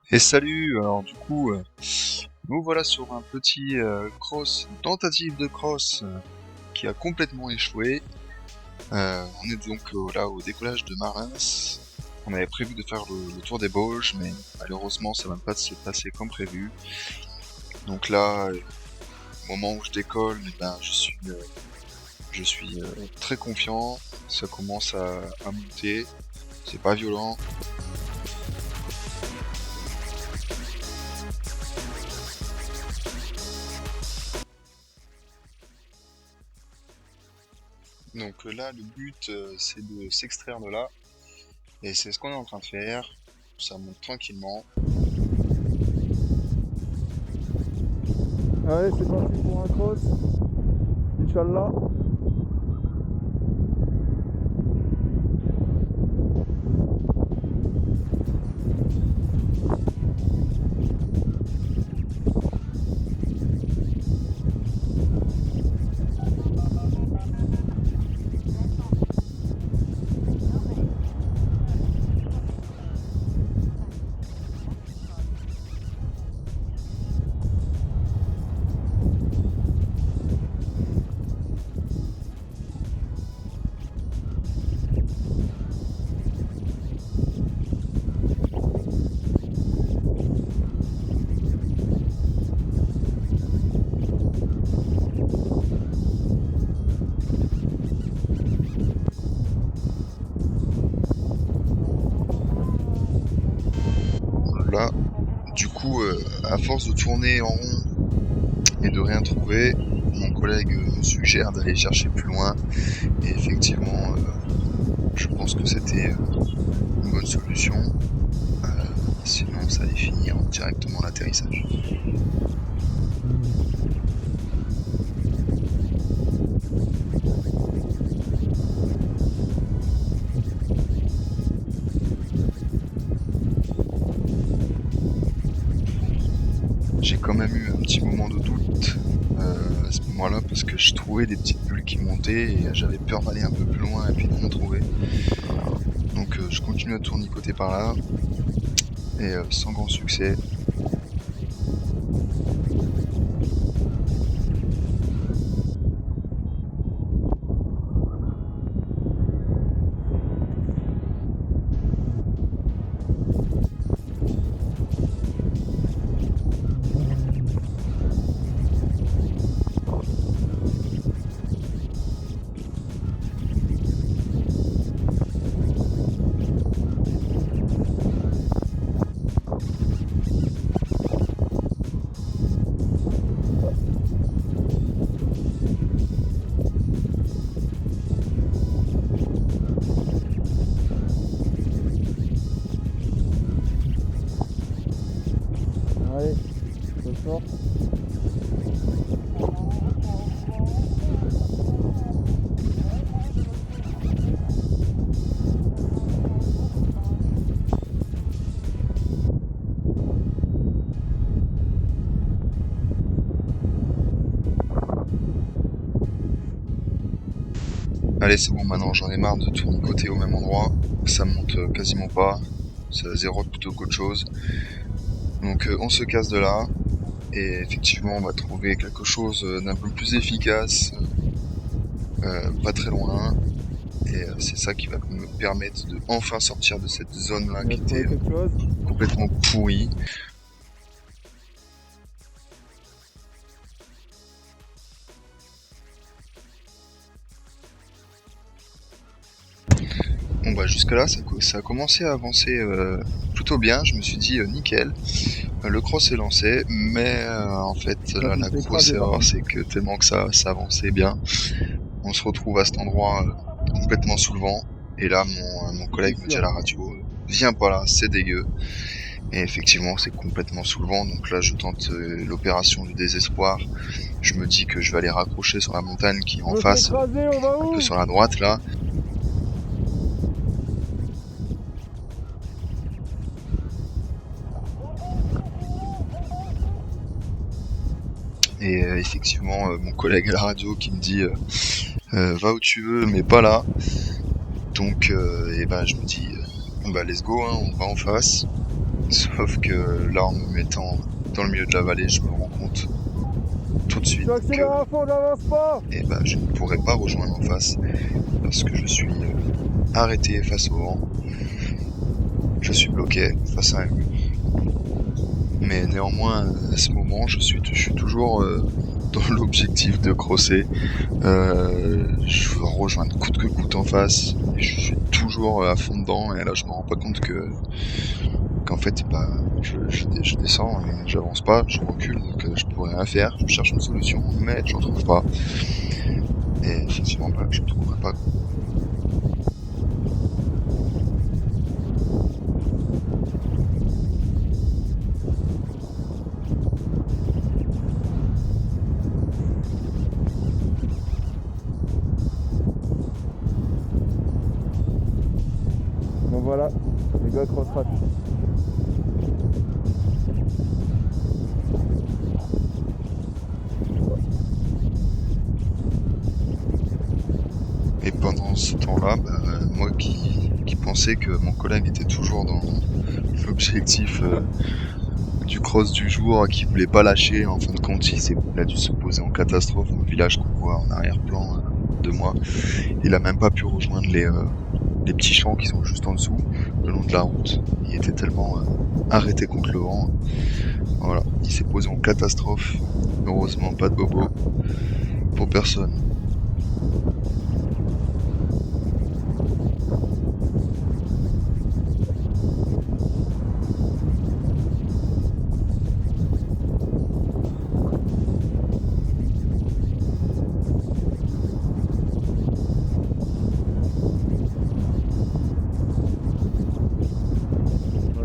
Et salut, alors du coup, nous voilà sur un petit tentative de cross qui a complètement échoué. On est donc là au décollage de Marins. On avait prévu de faire le tour des Bauges, mais malheureusement ça va pas se passer comme prévu. Donc là, au moment où je décolle, je suis très confiant. Ça commence à monter, c'est pas violent. Donc là, le but, c'est de s'extraire de là. Et c'est ce qu'on est en train de faire. Ça monte tranquillement. Allez, c'est parti pour un cross. Inch'Allah. Là, du coup, à force de tourner en rond et de rien trouver, mon collègue me suggère d'aller chercher plus loin. Et effectivement, je pense que c'était une bonne solution. Sinon, ça allait finir directement l'atterrissage. J'ai quand même eu un petit moment de doute à ce moment-là parce que je trouvais des petites bulles qui montaient et j'avais peur d'aller un peu plus loin et puis de rien trouver. Donc je continue à tournicoter par là et sans grand succès. Allez, ça sort. Allez, c'est bon, maintenant j'en ai marre de tournicoter au même endroit. Ça monte quasiment pas. Ça zérote plutôt qu'autre chose. Donc on se casse de là. Et effectivement, on va trouver quelque chose d'un peu plus efficace, pas très loin. Et c'est ça qui va me permettre de enfin sortir de cette zone-là On qui a trouvé était quelque chose. complètement pourrie. Bon bah jusque là ça a commencé à avancer plutôt bien, je me suis dit nickel, le cross est lancé, mais en fait Ça, là tu la te fais grosse écraser par erreur contre. c'est que tellement que ça avançait bien, on se retrouve à cet endroit complètement sous le vent, et là mon C'est collègue me dit à sûr. la radio viens pas là, c'est dégueu. Et effectivement c'est complètement sous le vent, donc là je tente l'opération du désespoir, je me dis que je vais aller raccrocher sur la montagne qui est On en me fait face, écraser, on va un peu où? sur la droite là. Et effectivement, mon collègue à la radio qui me dit va où tu veux, mais pas là. Donc, et ben, je me dis bon bah let's go, hein, on va en face. Sauf que là, en me mettant dans le milieu de la vallée, je me rends compte tout de suite Tu accélères à fond, n'avance pas. je ne pourrais pas rejoindre en face parce que je suis arrêté face au vent. Je suis bloqué face à un mur. Mais néanmoins, à ce moment, je suis toujours dans l'objectif de crosser. Je veux rejoindre coûte que coûte en face. Et je suis toujours à fond dedans. Et là, je me rends pas compte qu'en fait, je descends et j'avance pas, je recule, donc je pourrais rien faire. Je cherche une solution, mais j'en trouve pas. Et effectivement, je ne trouverai pas. Bon voilà, les gars cross-rat. Et pendant ce temps-là, moi qui pensais que mon collègue était toujours dans l'objectif du cross du jour, qui voulait pas lâcher, en fin de compte, il a dû se poser en catastrophe dans le village qu'on voit en arrière-plan de moi. Il a même pas pu rejoindre les petits champs qui sont juste en dessous, le long de la route. Il était tellement arrêté contre le vent. Voilà, il s'est posé en catastrophe. Heureusement, pas de bobo pour personne.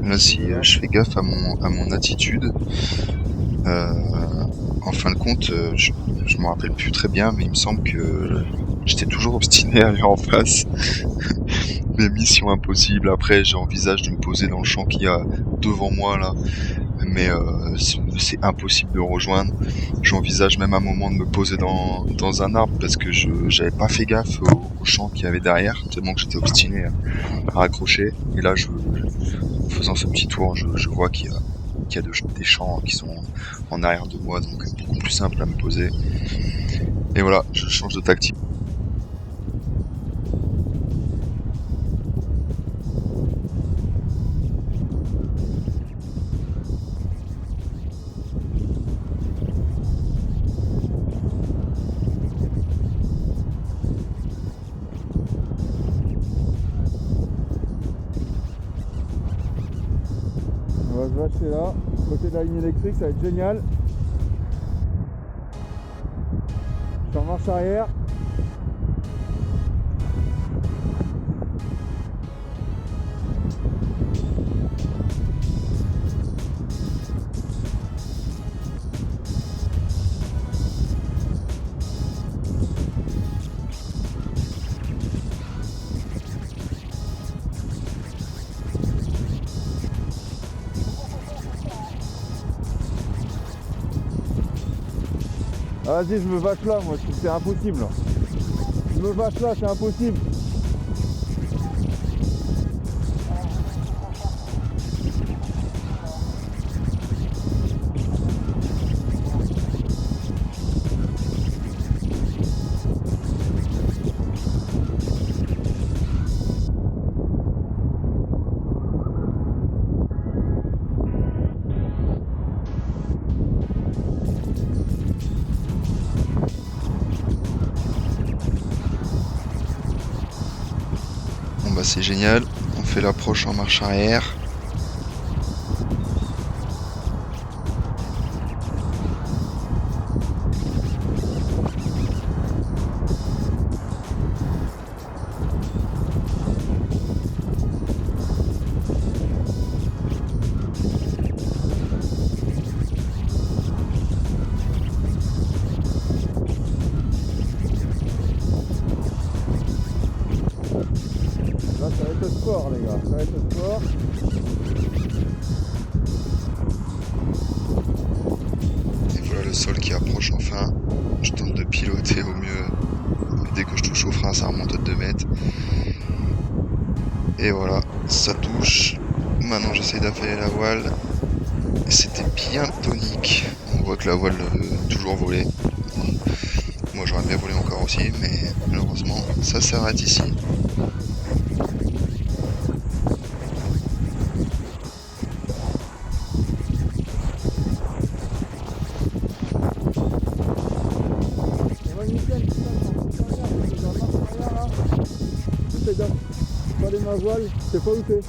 Là, si je fais gaffe à mon attitude, en fin de compte, je me rappelle plus très bien, mais il me semble que j'étais toujours obstiné à aller en face. Mais mission impossible. Après, j'envisage de me poser dans le champ qu'il y a devant moi là, mais c'est impossible de rejoindre. J'envisage même un moment de me poser dans un arbre parce que j'avais pas fait gaffe au champ qu'il y avait derrière, tellement que j'étais obstiné à raccrocher. Et là, en faisant ce petit tour, je vois qu'il y a des champs qui sont en arrière de moi, donc beaucoup plus simple à me poser. Et voilà, je change de tactique. On va se vacher là, côté de la ligne électrique, ça va être génial. Je suis en marche arrière. Ah, vas-y, je me vache là, moi, c'est impossible. Là. Je me vache là, c'est impossible. Bon bah c'est génial, on fait l'approche en marche arrière. Là, ça va être sport, les gars, ça va être sport. Et voilà le sol qui approche enfin. Je tente de piloter au mieux. Dès que je touche au frein, ça remonte de 2 mètres. Et voilà, ça touche. maintenant j'essaye d'affaler la voile. C'était bien tonique. On voit que la voile toujours volée. Moi j'aurais bien volé encore aussi, mais malheureusement ça s'arrête ici. Pas les ma voile, je sais pas où t'es.